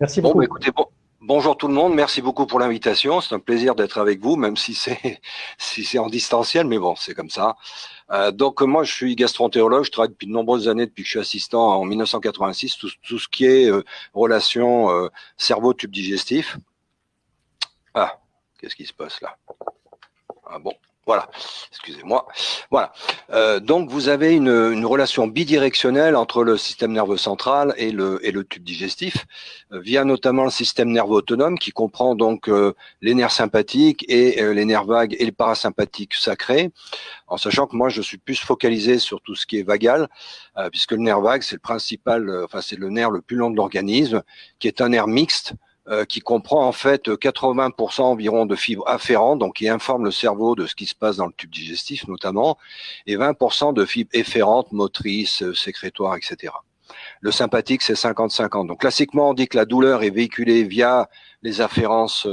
Merci Bon, bah, beaucoup. écoutez, bonjour tout le monde. Merci beaucoup pour l'invitation. C'est un plaisir d'être avec vous, même si c'est si c'est en distanciel, mais bon, c'est comme ça. Donc moi, je suis gastro-entérologue. Je travaille depuis de nombreuses années, depuis que je suis assistant en 1986, tout ce qui est relation cerveau-tube digestif. Ah, qu'est-ce qui se passe là? Ah bon, voilà, excusez-moi. Voilà. Donc vous avez une relation bidirectionnelle entre le système nerveux central et le tube digestif, via notamment le système nerveux autonome qui comprend donc les nerfs sympathiques et les nerfs vagues et le parasympathique sacré, en sachant que moi je suis plus focalisé sur tout ce qui est vagal, puisque le nerf vague c'est le principal, enfin c'est le nerf le plus long de l'organisme, qui est un nerf mixte qui comprend en fait 80% environ de fibres afférentes, donc qui informent le cerveau de ce qui se passe dans le tube digestif notamment, et 20% de fibres efférentes, motrices, sécrétoires, etc. Le sympathique, c'est 50-50. Donc classiquement, on dit que la douleur est véhiculée via les afférences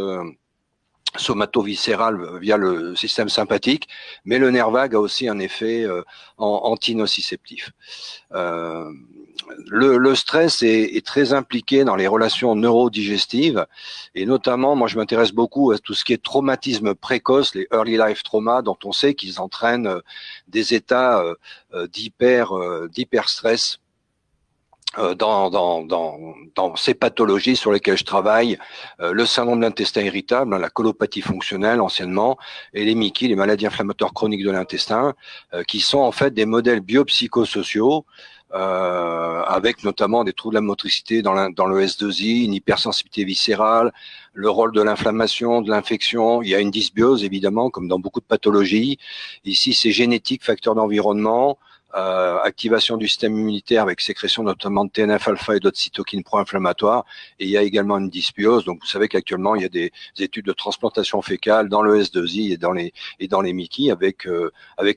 somato-viscérale via le système sympathique, mais le nerf vague a aussi un effet antinociceptif. Le stress est très impliqué dans les relations neurodigestives et notamment, moi je m'intéresse beaucoup à tout ce qui est traumatisme précoce, les early life trauma, dont on sait qu'ils entraînent des états d'hyper stress dans ces pathologies sur lesquelles je travaille, le syndrome de l'intestin irritable, la colopathie fonctionnelle anciennement, et les MICI, les maladies inflammatoires chroniques de l'intestin, qui sont en fait des modèles biopsychosociaux, avec notamment des troubles de la motricité dans le S2I, une hypersensibilité viscérale, le rôle de l'inflammation, de l'infection. Il y a une dysbiose évidemment, comme dans beaucoup de pathologies. Ici, c'est génétique, facteur d'environnement, activation du système immunitaire avec sécrétion notamment de TNF-alpha et d'autres cytokines pro-inflammatoires. Et il y a également une dysbiose. Donc vous savez qu'actuellement il y a des études de transplantation fécale dans le S2I et dans les MICI avec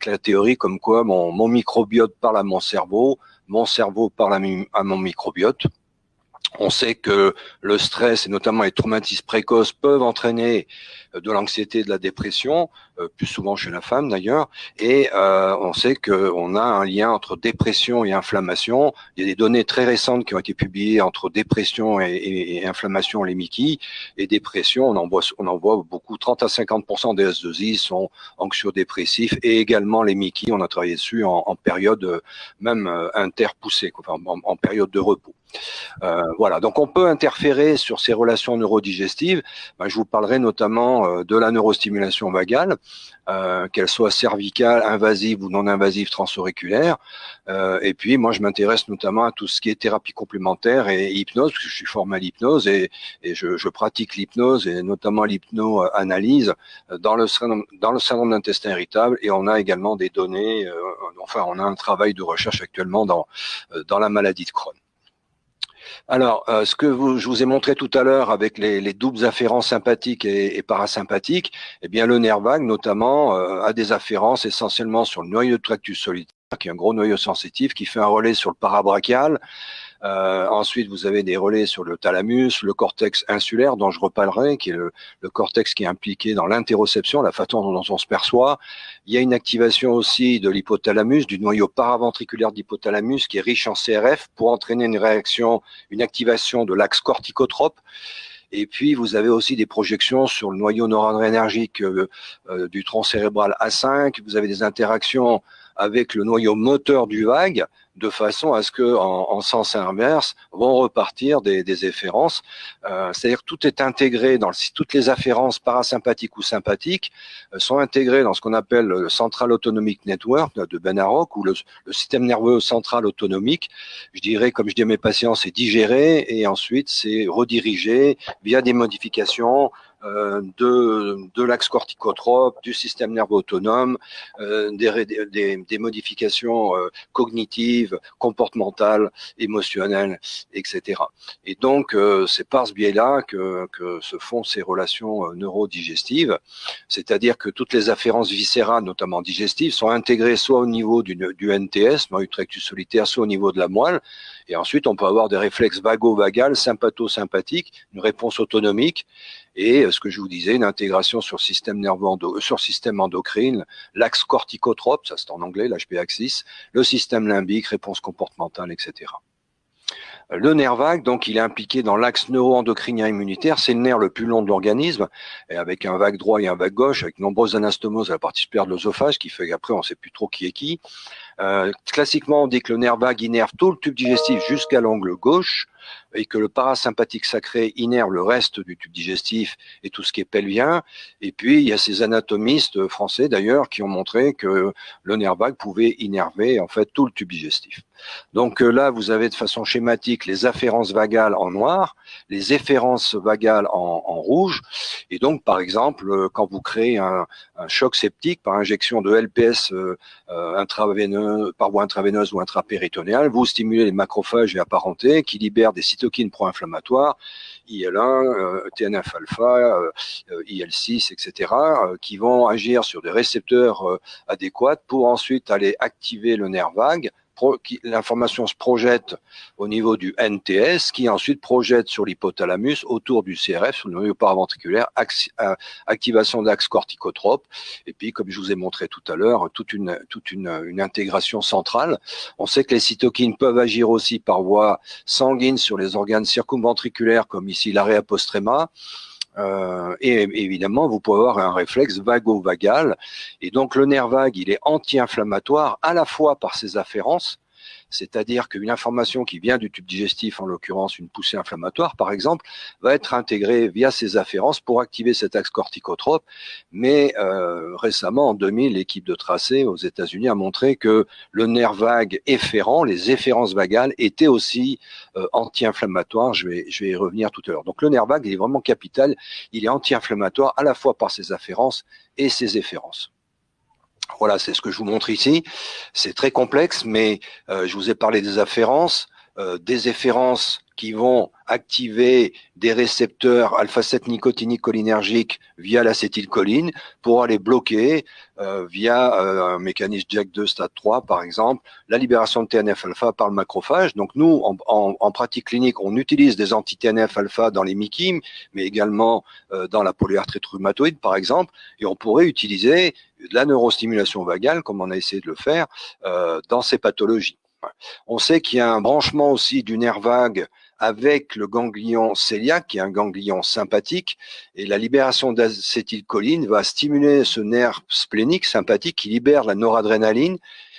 la théorie comme quoi mon microbiote parle à mon cerveau parle à mon microbiote. On sait que le stress et notamment les traumatismes précoces peuvent entraîner de l'anxiété, de la dépression, plus souvent chez la femme d'ailleurs, et on sait qu'on a un lien entre dépression et inflammation. Il y a des données très récentes qui ont été publiées entre dépression et inflammation, les MICI, et dépression, on en voit beaucoup, 30 à 50% des S2I sont anxio-dépressifs, et également les MICI, on a travaillé dessus en période même interpoussée, enfin, en période de repos. Voilà, donc on peut interférer sur ces relations neurodigestives. Je vous parlerai notamment de la neurostimulation vagale, qu'elle soit cervicale, invasive ou non invasive, transauriculaire. Et puis moi je m'intéresse notamment à tout ce qui est thérapie complémentaire et hypnose, parce que je suis formé à l'hypnose et je pratique l'hypnose et notamment l'hypno-analyse dans le syndrome d'intestin irritable, et on a également des données, enfin on a un travail de recherche actuellement dans la maladie de Crohn. Alors, ce que je vous ai montré tout à l'heure avec les doubles afférences sympathiques et parasympathiques, eh bien le nerf vague notamment a des afférences essentiellement sur le noyau de tractus solitaire, qui est un gros noyau sensitif, qui fait un relais sur le parabrachial. Ensuite, vous avez des relais sur le thalamus, le cortex insulaire, dont je reparlerai, qui est le cortex qui est impliqué dans l'interoception, la façon dont on se perçoit. Il y a une activation aussi de l'hypothalamus, du noyau paraventriculaire d'hypothalamus, qui est riche en CRF, pour entraîner une activation de l'axe corticotrope. Et puis, vous avez aussi des projections sur le noyau noradrénergique du tronc cérébral A5. Vous avez des interactions avec le noyau moteur du vague, de façon à ce que, en sens inverse, vont repartir des efférences. C'est-à-dire que tout est intégré toutes les afférences parasympathiques ou sympathiques sont intégrées dans ce qu'on appelle le Central Autonomic Network de Ben Arok, ou le système nerveux central autonomique. Je dirais, comme je dis à mes patients, c'est digéré et ensuite c'est redirigé via des modifications de l'axe corticotrope, du système nerveux autonome, des modifications cognitives, comportementales, émotionnelles, etc. Et donc, c'est par ce biais-là que se font ces relations neurodigestives, c'est-à-dire que toutes les afférences viscérales, notamment digestives, sont intégrées soit au niveau du NTS, du tractus solitaire, soit au niveau de la moelle, et ensuite on peut avoir des réflexes vago-vagales, sympatho-sympathiques, une réponse autonomique, et ce que je vous disais, une intégration sur système nerveux sur système endocrine, l'axe corticotrope, ça c'est en anglais, l'HP axis, le système limbique, réponse comportementale, etc. Le nerf vague, donc, il est impliqué dans l'axe neuro-endocrinien immunitaire. C'est le nerf le plus long de l'organisme, et avec un vague droit et un vague gauche, avec nombreuses anastomoses à la partie supérieure de l'œsophage, qui fait qu'après, on ne sait plus trop qui est qui. Classiquement, on dit que le nerf vague innerve tout le tube digestif jusqu'à l'angle gauche, et que le parasympathique sacré innerve le reste du tube digestif et tout ce qui est pelvien. Et puis, il y a ces anatomistes français, d'ailleurs, qui ont montré que le nerf vague pouvait innerver, en fait, tout le tube digestif. Donc là, vous avez de façon schématique les afférences vagales en noir, les efférences vagales en rouge. Et donc, par exemple, quand vous créez un choc septique par injection de LPS intraveineux, par voie intraveineuse ou intrapéritonéale, vous stimulez les macrophages et apparentés qui libèrent des cytokines pro-inflammatoires, IL1, TNF-alpha, IL6, etc., qui vont agir sur des récepteurs adéquats pour ensuite aller activer le nerf vague. L'information se projette au niveau du NTS, qui ensuite projette sur l'hypothalamus, autour du CRF, sur le noyau paraventriculaire, activation d'axes corticotropes, et puis, comme je vous ai montré tout à l'heure, toute une intégration centrale. On sait que les cytokines peuvent agir aussi par voie sanguine sur les organes circumventriculaires, comme ici l'area postrema. Et évidemment, vous pouvez avoir un réflexe vago-vagal. Et donc, le nerf vague, il est anti-inflammatoire à la fois par ses afférences, c'est-à-dire qu'une information qui vient du tube digestif, en l'occurrence une poussée inflammatoire par exemple, va être intégrée via ses afférences pour activer cet axe corticotrope. Mais récemment, en 2000, l'équipe de Tracé aux États-Unis a montré que le nerf vague efférent, les efférences vagales, étaient aussi anti-inflammatoires. Je vais y revenir tout à l'heure. Donc le nerf vague, il est vraiment capital. Il est anti-inflammatoire à la fois par ses afférences et ses efférences. Voilà, c'est ce que je vous montre ici. C'est très complexe, mais je vous ai parlé des afférences, des efférences qui vont activer des récepteurs alpha-7 nicotiniques cholinergiques via l'acétylcholine pour aller bloquer via un mécanisme JAK2 stade 3 par exemple, la libération de TNF-alpha par le macrophage. Donc nous, en pratique clinique, on utilise des anti-TNF-alpha dans les MICIM, mais également dans la polyarthrite rhumatoïde par exemple, et on pourrait utiliser de la neurostimulation vagale, comme on a essayé de le faire, dans ces pathologies. On sait qu'il y a un branchement aussi du nerf vague avec le ganglion cœliaque, qui est un ganglion sympathique, et la libération d'acétylcholine va stimuler ce nerf splénique sympathique qui libère la noradrénaline,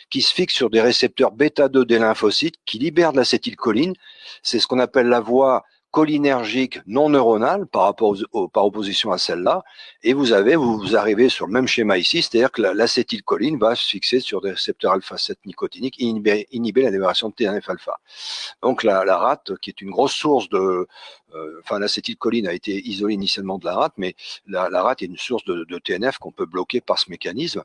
qui se fixe sur des récepteurs bêta-2 des lymphocytes, qui libèrent de l'acétylcholine. C'est ce qu'on appelle la voie cholinergique non neuronale par opposition à celle-là, et vous arrivez sur le même schéma ici, c'est-à-dire que l'acétylcholine va se fixer sur des récepteurs alpha-7 nicotiniques et inhiber la libération de TNF-alpha. Donc la rate, qui est une grosse source de... l'acétylcholine a été isolée initialement de la rate, mais la rate est une source de TNF qu'on peut bloquer par ce mécanisme.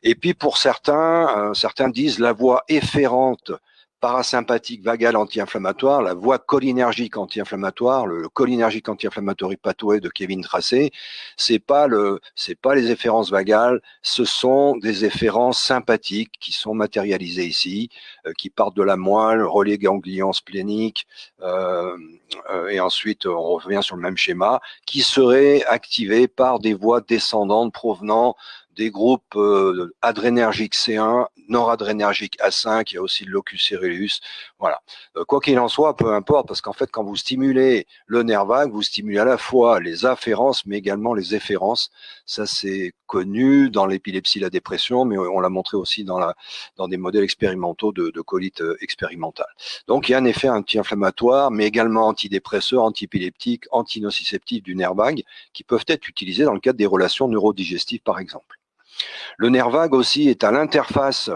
Et puis pour certains, certains disent la voie efférente parasympathique vagale anti-inflammatoire, la voie cholinergique anti-inflammatoire, le cholinergique anti-inflammatory pathway de Kevin Tracé, c'est pas les efférences vagales, ce sont des efférences sympathiques qui sont matérialisées ici, qui partent de la moelle, relais ganglion splénique, et ensuite on revient sur le même schéma, qui seraient activées par des voies descendantes provenant des groupes adrénergiques C1, noradrénergiques A5, il y a aussi le locus coeruleus. Voilà. Quoi qu'il en soit, peu importe, parce qu'en fait, quand vous stimulez le nerf vague, vous stimulez à la fois les afférences, mais également les efférences. Ça, c'est connu dans l'épilepsie, la dépression, mais on l'a montré aussi dans des modèles expérimentaux de colite expérimentale. Donc, il y a un effet anti-inflammatoire, mais également antidépresseur, antiépileptique, antinociceptif du nerf vague, qui peuvent être utilisés dans le cadre des relations neurodigestives, par exemple. Le nerf vague aussi est à l'interface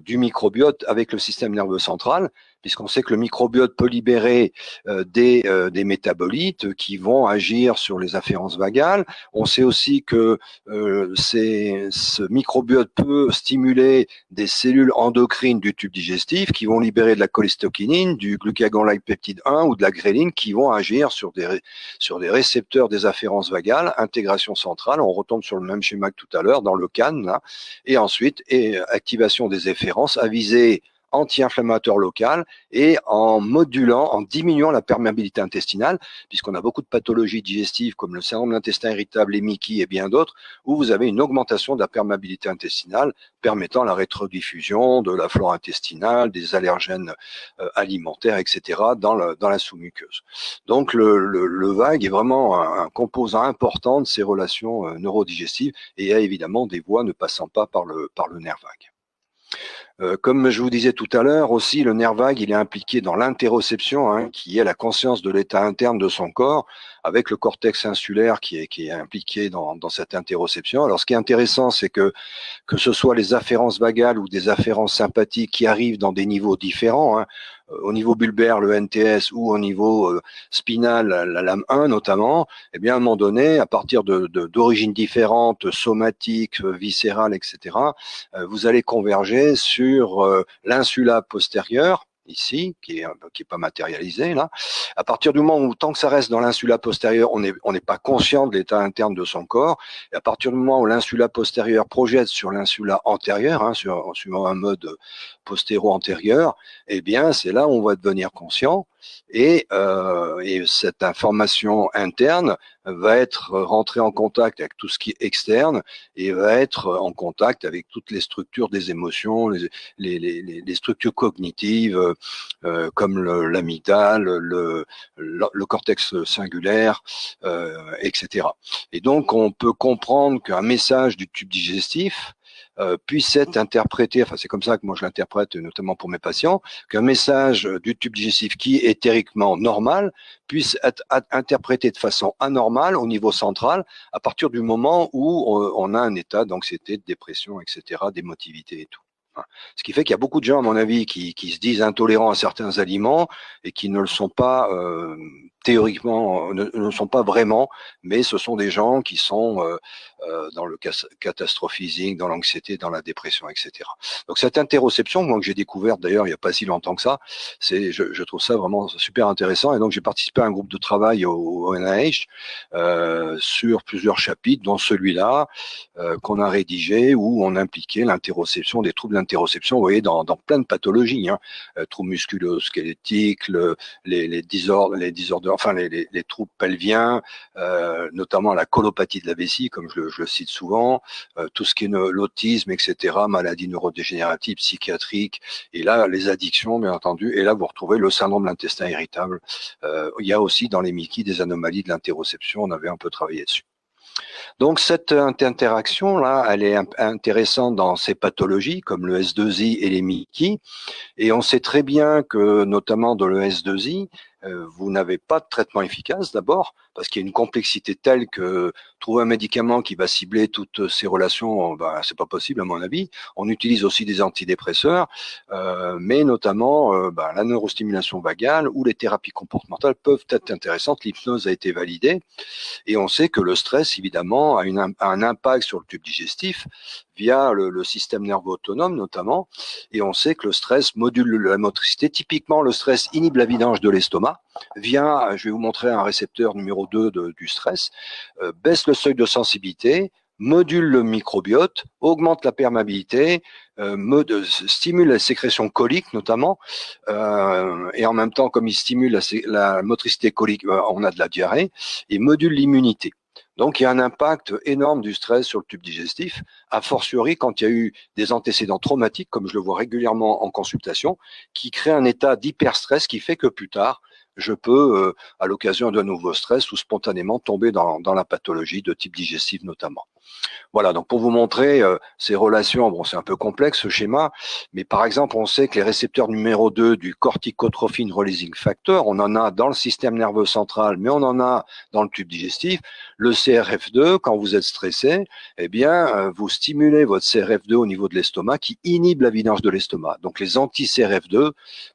du microbiote avec le système nerveux central, puisqu'on sait que le microbiote peut libérer des métabolites qui vont agir sur les afférences vagales. On sait aussi que ce microbiote peut stimuler des cellules endocrines du tube digestif qui vont libérer de la cholestérokinine, du glucagon-like peptide 1 ou de la gréline qui vont agir sur des récepteurs des afférences vagales, intégration centrale. On retombe sur le même schéma que tout à l'heure dans le CAN, là, et ensuite activation des efférences à visée anti-inflammatoire local et en modulant, en diminuant la perméabilité intestinale, puisqu'on a beaucoup de pathologies digestives comme le syndrome de l'intestin irritable, les MICI et bien d'autres, où vous avez une augmentation de la perméabilité intestinale permettant la rétrodiffusion de la flore intestinale, des allergènes alimentaires, etc. dans la sous-muqueuse. Donc le VAG est vraiment un composant important de ces relations neurodigestives et il y a évidemment des voies ne passant pas par le nerf vague. Comme je vous disais tout à l'heure, aussi le nerf vague, il est impliqué dans l'interoception, hein, qui est la conscience de l'état interne de son corps, avec le cortex insulaire qui est impliqué dans cette interoception. Alors, ce qui est intéressant, c'est que ce soit les afférences vagales ou des afférences sympathiques qui arrivent dans des niveaux différents, hein, au niveau bulbaire, le NTS, ou au niveau spinal, la lame 1 notamment, eh bien, à un moment donné, à partir d'origines différentes, somatiques, viscérales, etc., vous allez converger sur l'insula postérieure, ici, qui est pas matérialisé là. À partir du moment où, tant que ça reste dans l'insula postérieure, on n'est pas conscient de l'état interne de son corps. Et à partir du moment où l'insula postérieure projette sur l'insula antérieure, hein, suivant un mode postéro-antérieur, eh bien, c'est là où on va devenir conscient. Et cette information interne va être rentrée en contact avec tout ce qui est externe et va être en contact avec toutes les structures des émotions, les structures cognitives comme l'amygdale, le cortex singulaire, etc. Et donc, on peut comprendre qu'un message du tube digestif puisse être interprété, enfin c'est comme ça que moi je l'interprète notamment pour mes patients, qu'un message du tube digestif qui est éthériquement normal puisse être interprété de façon anormale au niveau central à partir du moment où on a un état d'anxiété, de dépression, etc., d'émotivité et tout. Ce qui fait qu'il y a beaucoup de gens, à mon avis, qui se disent intolérants à certains aliments et qui ne le sont pas théoriquement, ne le sont pas vraiment, mais ce sont des gens qui sont dans le catastrophising, dans l'anxiété, dans la dépression, etc. Donc cette interoception, moi que j'ai découverte d'ailleurs il n'y a pas si longtemps que ça, je trouve ça vraiment super intéressant. Et donc j'ai participé à un groupe de travail au NIH sur plusieurs chapitres, dont celui-là qu'on a rédigé où on impliquait l'interoception, des troubles d'interoception, vous voyez, dans plein de pathologies, hein, troubles musculo-squelettiques, les désordres, enfin les troubles pelviens, notamment la colopathie de la vessie, comme je le cite souvent, tout ce qui est l'autisme, etc., maladies neurodégénératives, psychiatriques, et là les addictions, bien entendu, et là vous retrouvez le syndrome de l'intestin irritable. Il y a aussi dans les MICI des anomalies de l'interoception, on avait un peu travaillé dessus. Donc cette interaction-là, elle est intéressante dans ces pathologies comme le S2I et les MICI, et on sait très bien que notamment dans le S2I, vous n'avez pas de traitement efficace d'abord, parce qu'il y a une complexité telle que trouver un médicament qui va cibler toutes ces relations, ben, c'est pas possible à mon avis. On utilise aussi des antidépresseurs, mais notamment la neurostimulation vagale ou les thérapies comportementales peuvent être intéressantes. L'hypnose a été validée et on sait que le stress, évidemment, a un impact sur le tube digestif via le système nerveux autonome notamment, et on sait que le stress module la motricité. Typiquement, le stress inhibe la vidange de l'estomac via, je vais vous montrer un récepteur numéro 2 du stress, baisse le seuil de sensibilité, module le microbiote, augmente la perméabilité, stimule la sécrétion colique notamment, et en même temps, comme il stimule la motricité colique, on a de la diarrhée, et module l'immunité. Donc, il y a un impact énorme du stress sur le tube digestif, a fortiori quand il y a eu des antécédents traumatiques, comme je le vois régulièrement en consultation, qui créent un état d'hyperstress qui fait que plus tard, je peux, à l'occasion d'un nouveau stress ou spontanément, tomber dans la pathologie de type digestif notamment. Voilà, donc pour vous montrer ces relations, bon, c'est un peu complexe ce schéma, mais par exemple, on sait que les récepteurs numéro 2 du corticotrophine releasing factor, on en a dans le système nerveux central, mais on en a dans le tube digestif. Le CRF2, quand vous êtes stressé, eh bien, vous stimulez votre CRF2 au niveau de l'estomac qui inhibe la vidange de l'estomac. Donc les anti-CRF2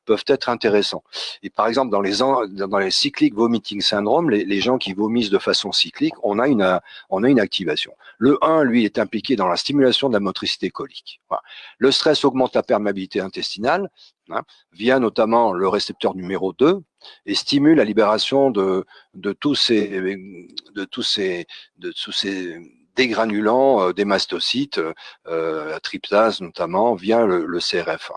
peuvent être intéressants. Et par exemple, dans les cyclic vomiting syndrome, les gens qui vomissent de façon cyclique, on a une activation. Le 1, lui, est impliqué dans la stimulation de la motricité colique. Voilà. Le stress augmente la perméabilité intestinale, hein, via notamment le récepteur numéro 2, et stimule la libération de tous ces dégranulant des mastocytes, tryptase notamment, via le CRF1.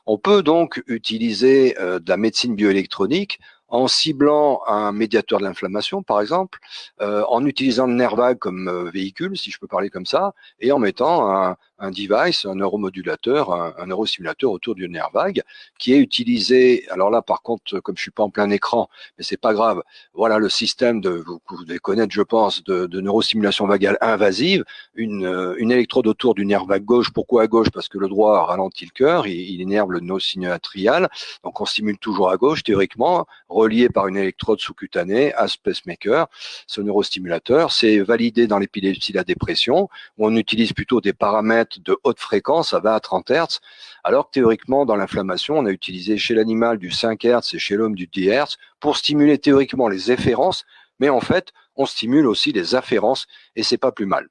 On peut donc utiliser de la médecine bioélectronique en ciblant un médiateur de l'inflammation, par exemple, en utilisant le nerf vague comme véhicule, si je peux parler comme ça, et en mettant un device, un neuromodulateur, un neurostimulateur autour du nerf vague, qui est utilisé. Alors là, par contre, comme je suis pas en plein écran, mais c'est pas grave. Voilà le système vous devez connaître, je pense, de neurostimulation vagale invasive, une électrode autour du nerf vague gauche. Pourquoi à gauche? Parce que le droit ralentit le cœur, il énerve le node sinuatrial, donc on stimule toujours à gauche, théoriquement, relié par une électrode sous-cutanée à ce pacemaker. Ce neurostimulateur, c'est validé dans l'épilepsie, la dépression, où on utilise plutôt des paramètres de haute fréquence à 20 à 30 Hz, alors que théoriquement, dans l'inflammation, on a utilisé chez l'animal du 5 Hz et chez l'homme du 10 Hz pour stimuler théoriquement les efférences, mais en fait, on stimule aussi les afférences et c'est pas plus mal.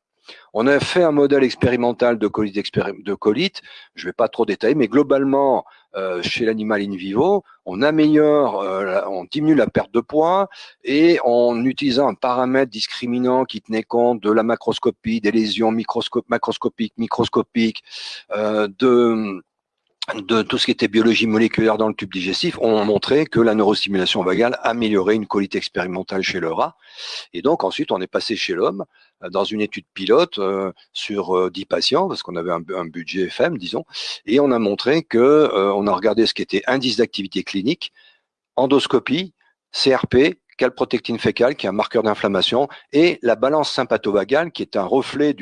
On a fait un modèle expérimental de colite, je ne vais pas trop détailler, mais globalement, chez l'animal in vivo, on améliore, on diminue la perte de poids et en utilisant un paramètre discriminant qui tenait compte de la macroscopie, des lésions macroscopiques, microscopiques, de tout ce qui était biologie moléculaire dans le tube digestif, ont montré que la neurostimulation vagale améliorait une colite expérimentale chez le rat. Et donc ensuite, on est passé chez l'homme dans une étude pilote sur 10 patients, parce qu'on avait un budget FM, disons, et on a montré que on a regardé ce qui était indice d'activité clinique, endoscopie, CRP, calprotectine fécale, qui est un marqueur d'inflammation, et la balance sympathovagale, qui est un reflet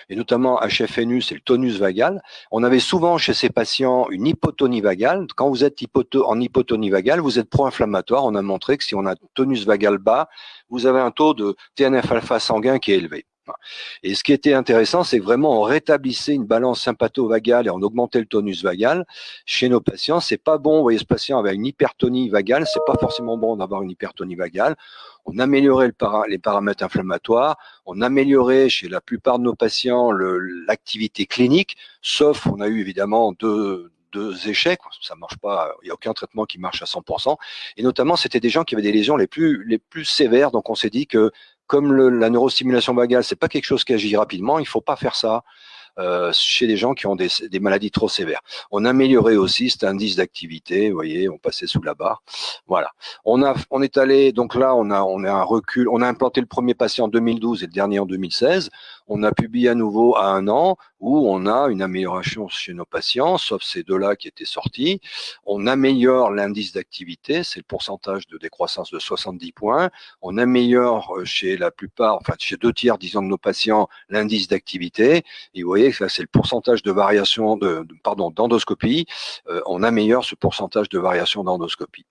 et notamment HFNU, c'est le tonus vagal. On avait souvent chez ces patients une hypotonie vagale. Quand vous êtes en hypotonie vagale, vous êtes pro-inflammatoire. On a montré que si on a tonus vagal bas, vous avez un taux de TNF-alpha sanguin qui est élevé. Et ce qui était intéressant, c'est que vraiment on rétablissait une balance sympatho-vagale et on augmentait le tonus vagal chez nos patients. C'est pas bon, vous voyez, ce patient avait une hypertonie vagale, c'est pas forcément bon d'avoir une hypertonie vagale. On améliorait les paramètres inflammatoires, on améliorait chez la plupart de nos patients l'activité clinique, sauf on a eu évidemment deux échecs, ça marche pas, il n'y a aucun traitement qui marche à 100%, et notamment c'était des gens qui avaient des lésions les plus sévères, donc on s'est dit que comme la neurostimulation vagale, c'est pas quelque chose qui agit rapidement, il faut pas faire ça chez des gens qui ont des maladies trop sévères. On améliorait aussi cet indice d'activité, vous voyez, on passait sous la barre. Voilà. On est allé, donc là, on a un recul, on a implanté le premier patient en 2012 et le dernier en 2016. On a publié à nouveau à 1 an où on a une amélioration chez nos patients, sauf ces deux-là qui étaient sortis. On améliore l'indice d'activité, c'est le pourcentage de décroissance de 70 points. On améliore chez la plupart, enfin chez 2/3, disons, de nos patients, l'indice d'activité. Et vous voyez que là, c'est le pourcentage de variation d'endoscopie. On améliore ce pourcentage de variation d'endoscopie.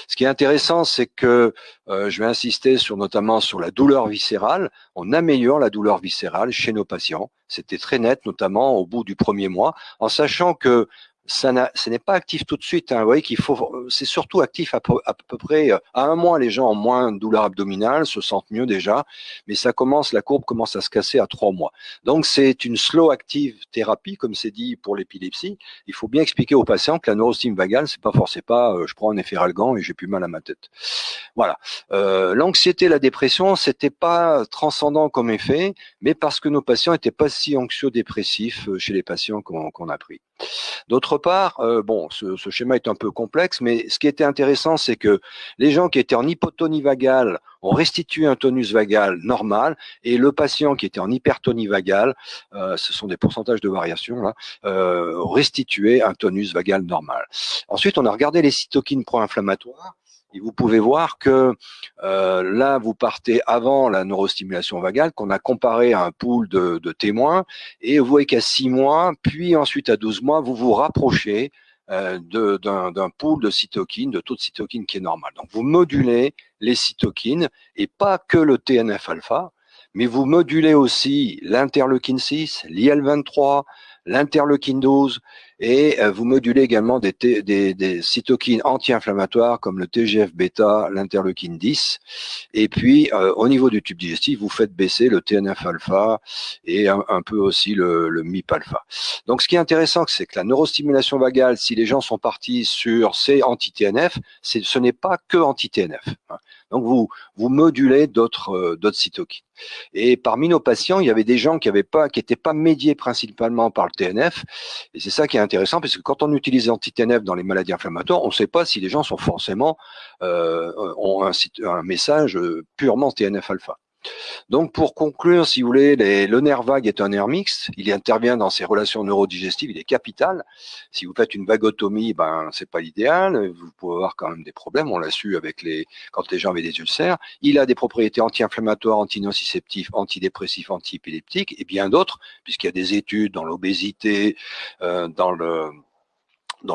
Ce qui est intéressant, c'est que je vais insister notamment sur la douleur viscérale. On améliore la douleur viscérale chez nos patients. C'était très net, notamment au bout du premier mois, en sachant que ce n'est pas actif tout de suite. Hein. Vous voyez c'est surtout actif à peu près à 1 mois. Les gens ont moins de douleur abdominale, se sentent mieux déjà, mais la courbe commence à se casser à 3 mois. Donc c'est une slow active thérapie, comme c'est dit pour l'épilepsie. Il faut bien expliquer aux patients que la neurostime vagale, c'est pas je prends un efferalgan et j'ai plus mal à ma tête. Voilà. L'anxiété, la dépression, c'était pas transcendant comme effet, mais parce que nos patients étaient pas si anxio-dépressifs chez les patients qu'on a pris. D'autre part, ce schéma est un peu complexe, mais ce qui était intéressant, c'est que les gens qui étaient en hypotonie vagale ont restitué un tonus vagal normal, et le patient qui était en hypertonie vagale, ce sont des pourcentages de variation là, restitué un tonus vagal normal. Ensuite, on a regardé les cytokines pro-inflammatoires. Et vous pouvez voir que là, vous partez avant la neurostimulation vagale, qu'on a comparé à un pool de témoins, et vous voyez qu'à 6 mois, puis ensuite à 12 mois, vous vous rapprochez d'un pool de cytokines, de taux de cytokines qui est normal. Donc vous modulez les cytokines, et pas que le TNF-alpha, mais vous modulez aussi l'interleukine 6, l'IL-23, l'interleukine 12, Et vous modulez également des cytokines anti-inflammatoires comme le TGF-bêta, l'interleukine 10. Et puis, au niveau du tube digestif, vous faites baisser le TNF-alpha et un peu aussi le MIP-alpha. Donc, ce qui est intéressant, c'est que la neurostimulation vagale, si les gens sont partis sur ces anti-TNF, ce n'est pas que anti-TNF. Donc, vous modulez d'autres cytokines. Et parmi nos patients, il y avait des gens qui n'étaient pas médiés principalement par le TNF. Et c'est ça qui est intéressant, parce que quand on utilise l'anti-TNF dans les maladies inflammatoires, on ne sait pas si les gens sont forcément ont un message purement TNF-alpha. Donc, pour conclure, si vous voulez, le nerf vague est un nerf mixte. Il intervient dans ces relations neurodigestives. Il est capital. Si vous faites une vagotomie, ben, c'est pas l'idéal. Vous pouvez avoir quand même des problèmes. On l'a su quand les gens avaient des ulcères. Il a des propriétés anti-inflammatoires, anti-nociceptifs, antidépressifs, anti-épileptiques et bien d'autres, puisqu'il y a des études dans l'obésité, dans le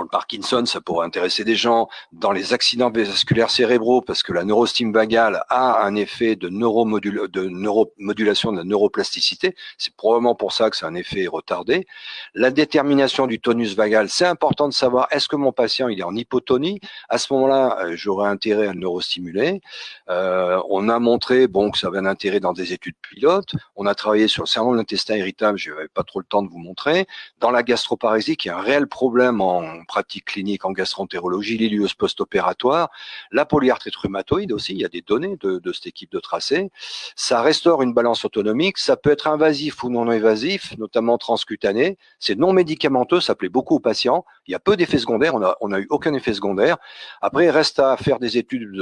Parkinson, ça pourrait intéresser des gens, dans les accidents vasculaires cérébraux, parce que la neurostime vagale a un effet de neuromodulation de la neuroplasticité. C'est probablement pour ça que c'est un effet retardé. La détermination du tonus vagal, c'est important de savoir, est-ce que mon patient il est en hypotonie? À ce moment-là, j'aurais intérêt à le neurostimuler. On a montré que ça avait un intérêt dans des études pilotes. On a travaillé sur le syndrome de l'intestin irritable, je n'avais pas trop le temps de vous montrer. Dans la gastroparésie, qui est un réel problème en pratique clinique en gastroentérologie, l'ileuse post-opératoire, la polyarthrite rhumatoïde aussi, il y a des données de cette équipe de tracé. Ça restaure une balance autonomique, ça peut être invasif ou non invasif, notamment transcutané. C'est non médicamenteux, ça plaît beaucoup aux patients. Il y a peu d'effets secondaires, on a eu aucun effet secondaire. Après, il reste à faire des études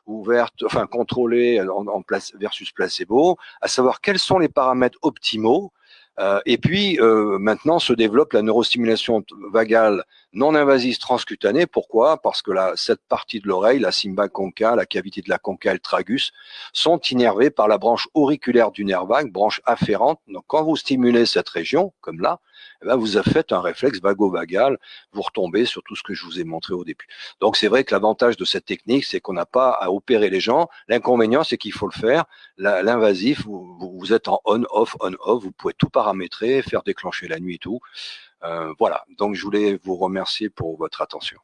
ouvertes, enfin contrôlées en place versus placebo, à savoir quels sont les paramètres optimaux. Et puis, maintenant se développe la neurostimulation vagale non invasive transcutanée. Pourquoi? Parce que cette partie de l'oreille, la cymba conca, la cavité de la conca et le tragus, sont innervées par la branche auriculaire du nerf vague, branche afférente. Donc, quand vous stimulez cette région, comme là, eh ben, vous faites un réflexe vago-vagal, vous retombez sur tout ce que je vous ai montré au début. Donc, c'est vrai que l'avantage de cette technique, c'est qu'on n'a pas à opérer les gens. L'inconvénient, c'est qu'il faut le faire. L'invasif, vous êtes en on-off, on-off, vous pouvez tout paramétrer, faire déclencher la nuit et tout. Voilà, donc je voulais vous remercier pour votre attention.